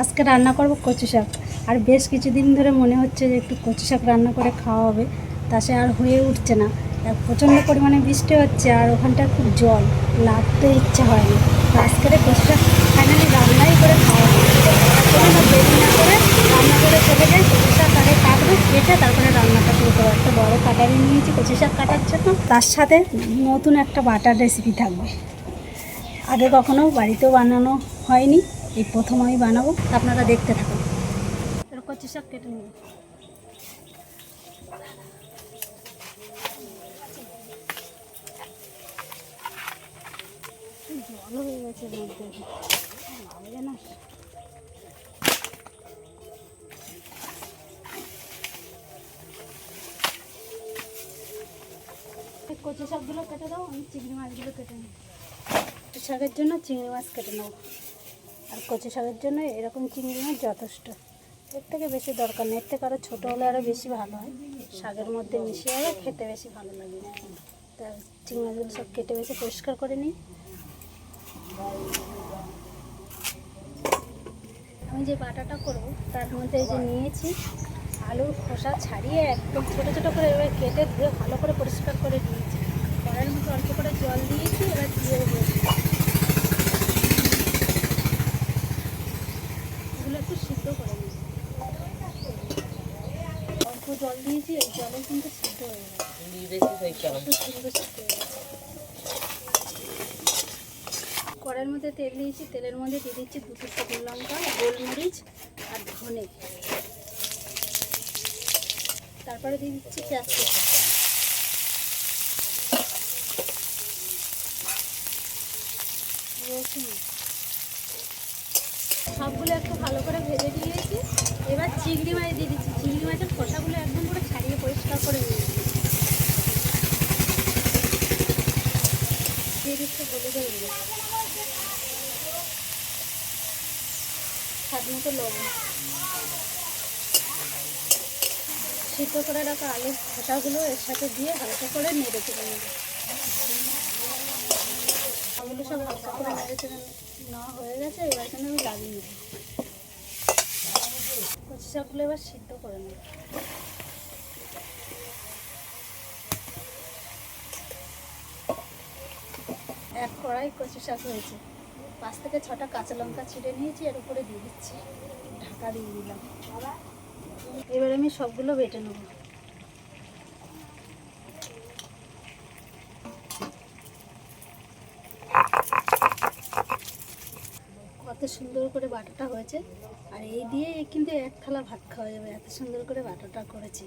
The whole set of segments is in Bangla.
আজকে রান্না করব কচু শাক। আর বেশ কিছুদিন ধরে মনে হচ্ছে যে একটু কচু শাক রান্না করে খাওয়া হবে, তা সে আর হয়ে উঠছে না। প্রচণ্ড পরিমাণে বৃষ্টি হচ্ছে আর ওখানটায় খুব জল, নামতে ইচ্ছা হয় না। তো আজকের কচু শাক ফাইনালি রান্নাই করে খাওয়া হবে। চলো না, দেরি না করে রান্না করে চলে যাই। কচু শাক আগে কাটবো, কেটে তারপরে রান্নাটা শুরু করবো। একটা বড় কাটারি নিয়েছি কচু শাক কাটার জন্য। তার সাথে নতুন একটা বাটার রেসিপি থাকবে, আগে কখনো বাড়িতেও বানানো হয়নি, এই প্রথম আমি বানাবো। আপনারা দেখতে থাকুন। কচু শাক কেটে নেব। জল হয়ে গেছে মধ্যে, লাগবে না। কচু শাকগুলো কেটে দাও, আমি চিংড়ি মাছগুলো কেটে নেব। কচু শাকের জন্য চিংড়ি মাছ কেটে নেব। আর কচু শাকের জন্য এরকম চিংড়ি মাছ যথেষ্ট, এর থেকে বেশি দরকার নেই। এর থেকে আরও ছোটো হলে আরও বেশি ভালো হয়, শাকের মধ্যে মিশিয়ে হবে, খেতে বেশি ভালো লাগে। তা চিংড়ি মাছগুলো সব কেটে বেশি পরিষ্কার করে নিই। আমি যে বাটাটা করব তার মধ্যে এই যে নিয়েছি আলুর খোসা ছাড়িয়ে একদম ছোটো ছোটো করে এবার কেটে ধুয়ে ভালো করে পরিষ্কার করে দিয়েছি। কড়াইয়ের মধ্যে অল্প করে জল দিয়েছি, এবার দিয়ে দেবো। এগুলো একটু সিদ্ধ করে নিই। অল্প জল দিয়েছি, এই জলে কিন্তু সিদ্ধ হয়ে গেছে, সুন্দর সিদ্ধ হয়ে গেছে। কড়াইয়ের মধ্যে তেল দিয়েছি, তেলের মধ্যে দিয়ে দিচ্ছি দুটো শুকনো লঙ্কা, গোলমরিচ আর ধনে। তারপরে দিয়ে দিচ্ছি পেঁয়াজ কুচি, রসুন। সবগুলো একটু ভালো করে ভেজে দিয়েছি। এবার চিংড়ি মাছ দিয়ে দিচ্ছি। চিংড়ি মাছের খোসাগুলো একদম করে ছাড়িয়ে পরিষ্কার করে নিয়েছি। দিয়ে দিচ্ছে হলুদের গুঁড়ো, স্বাদ মতো লবণ। সিদ্ধ করে রাখা আলুর খোসাগুলো এর সাথে দিয়ে হালকা করে নেড়ে চেড়ে নেব। আলুগুলো সব হালকা করে নেড়ে চেড়ে নেওয়া হয়ে গেছে, এবার এখানে আমি লাগিয়ে নেব। কচু শাকগুলো এবার সিদ্ধ করে নেব। এক কড়াই কচু শাক হয়েছে। 5 থেকে 6টা কাঁচা লঙ্কা ছিঁড়ে নিয়েছি, এর উপরে দিয়ে দিচ্ছি, ঢাকা দিয়ে দিলাম। এবার আমি সবগুলো বেটে নেব। কত সুন্দর করে বাটাটা হয়েছে, আর এই দিয়ে কিন্তু এক থালা ভাত খাওয়া যাবে, এত সুন্দর করে বাটাটা করেছি।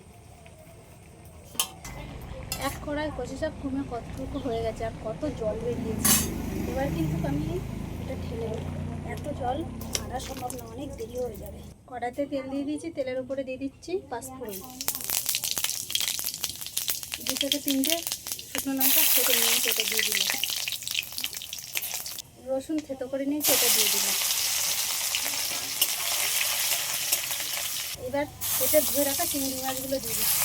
এক কড়াই কচু শাক কমে কতটুকু হয়ে গেছে, আর কত জল বেরিয়েছে। এবার কিন্তু আমি এটা ঢেলে দেবো, এত জল আনা সম্ভব না, অনেক দেরি হয়ে যাবে। কড়াইতে তেল দিয়ে দিয়েছি, তেলের উপরে দিয়ে দিচ্ছি পাঁচফোড়ন, 2 থেকে 3টে শুকনো লঙ্কা কেটে নিয়েছি, এটা দিয়ে দিলাম। রসুন থেতো করে নিয়েছি, এটা দিয়ে দিলাম। এবার কেটে ধুয়ে রাখা চিংড়ি মাছগুলো দিয়ে দিচ্ছি।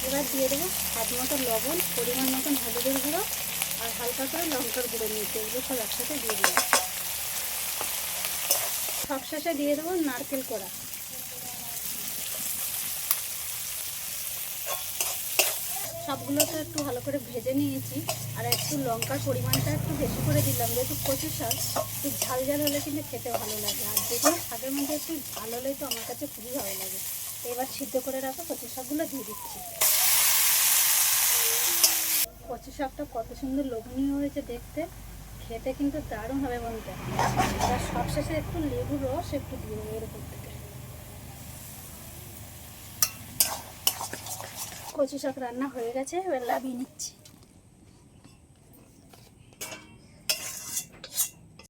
এবার দিয়ে দেবো স্বাদ মতো লবণ, পরিমাণ মতন হলুদের গুঁড়ো আর হালকা করে লঙ্কার গুঁড়ো নিয়েছি, এগুলো সব একসাথে দিয়ে দেবো। সবশেষে দিয়ে দেবো নারকেল কোড়া। সবগুলো তো একটু ভালো করে ভেজে নিয়েছি, আর একটু লঙ্কার পরিমাণটা একটু বেশি করে দিলাম, যেহেতু কচু শাক একটু ঝাল ঝাল হলে কিন্তু খেতে ভালো লাগে, আর যে কোনো শাকের মধ্যে একটু ঝাল হলেই তো আমার কাছে খুবই ভালো লাগে। এবার সিদ্ধ করে রাখা কচু শাকগুলো দিয়ে দিচ্ছি। কচু শাকটা কত সুন্দর লোভনীয় হয়েছে দেখতে, খেতে কিন্তু দারুণ হবে বন্ধুরা। আর সবশেষে একটু লেবুর রস একটু দিয়ে দেবো এর উপর থেকে। কচু শাক রান্না হয়ে গেছে, এবার নামিয়ে নিচ্ছি।